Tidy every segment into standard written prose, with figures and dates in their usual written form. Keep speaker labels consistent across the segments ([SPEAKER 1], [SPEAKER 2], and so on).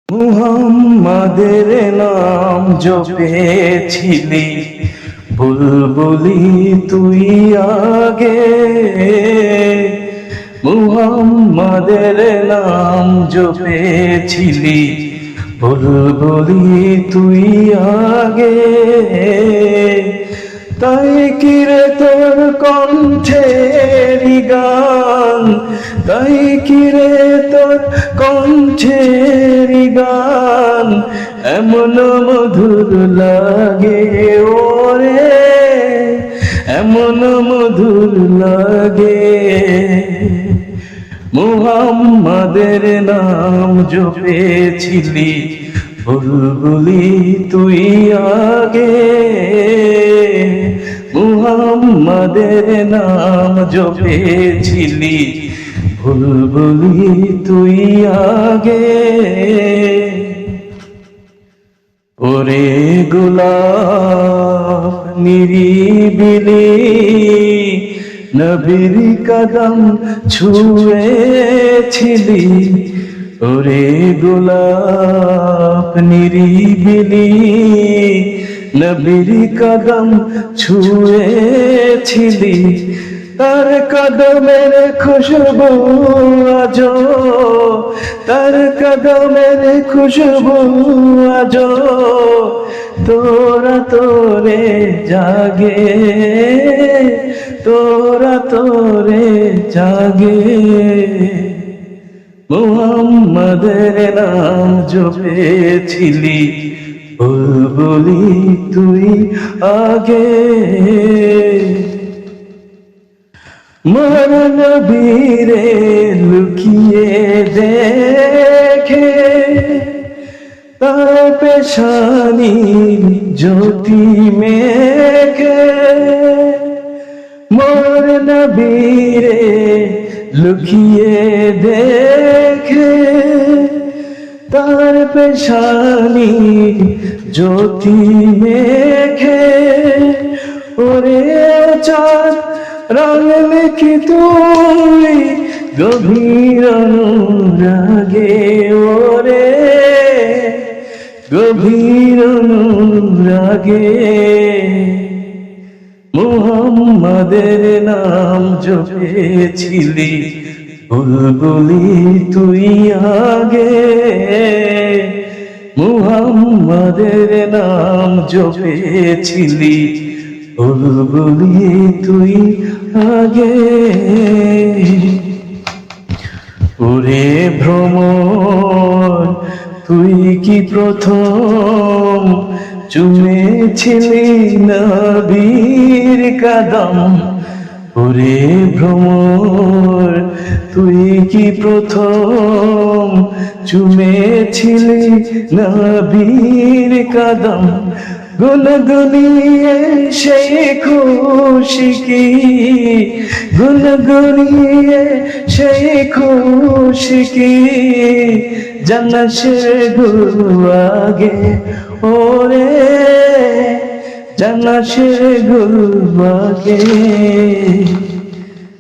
[SPEAKER 1] মুহাম্মাদের নাম জপেছিলি, বুলবুলি তুই আগে। মুহাম্মাদের নাম জপেছিলি, বুলবুলি তুই আগে। তাই কিরে তোর কণ্ঠের গান, তাই কিরে তোর কণ্ঠের গান এমন মধুর লাগে ওরে, এমন মধুর লাগে। মুহাম্মাদের নাম জপেছিলি, বুলবুলি তুই আগে। মুহাম্মাদের নাম জপেছিলি, বুলবুলি তুই আগে। ওরে গোলাপ নিরিবিলি, নবীর কদম ছুঁয়েছিলি। ওরে গোলাপ নিরিবিলি, নবীর কদম ছুঁয়েছিলি। তার কদমের খুশবু আজো, তার কদমের খুশবু আজো তোরা তোরে জাগে, তোরা তোরে জাগে। মুহাম্মাদের নাম জপেছিলি, বুলবুলি তুই আগে। মার নবীরে লুকিয়ে দেখে, তার পেশানি জ্যোতি মেঘে। মার নবীরে লুকিয়ে দেখে, তার পেশানি জ্যোতি মেঘে। ওরে চাঁদ রঙ মেখে তুই গভীর অনুরাগে, ওরে গভীর অনুরাগে। মুহাম্মাদের নাম জপেছিলি, বুলবুলি তুই আগে। মুহাম্মাদের নাম জপেছিলি, বুলবুলি তুই আগে। ওরে ভ্রমর তুই কি প্রথম চুমেছিলি নবীর কদম। ওরে ভ্রমর তুই কি প্রথম চুমেছিলি নবীর কদম। গুনগুনিয়ে সেই খুশি কি, গুনগুনিয়ে সেই খুশি কি জানাসে গুয়াগে। ওরে জানাসে গুয়াগে।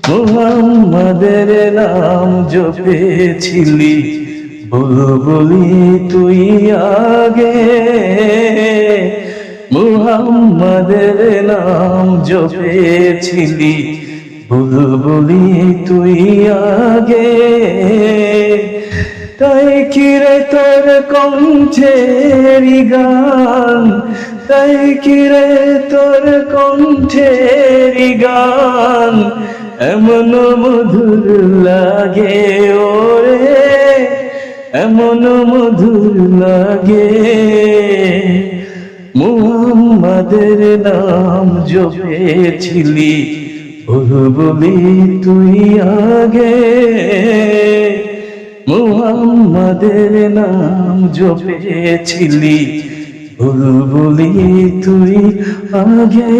[SPEAKER 1] মুহাম্মাদের নাম জপেছিলি, বুলবুলি তুই আগে। মুহাম্মাদের নাম জপেছিলি, বুলবুলি তুই আগে। তাই কিরে তোর কণ্ঠের গান, তাই কিরে তোর কণ্ঠের গান এমন মধুর লাগে ওরে, এমন মধুর লাগে। মুহাম্মাদের নাম জপেছিলি, বুলবুলি তুই আগে। মুহাম্মাদের নাম জপেছিলি, বুলবুলি তুই আগে।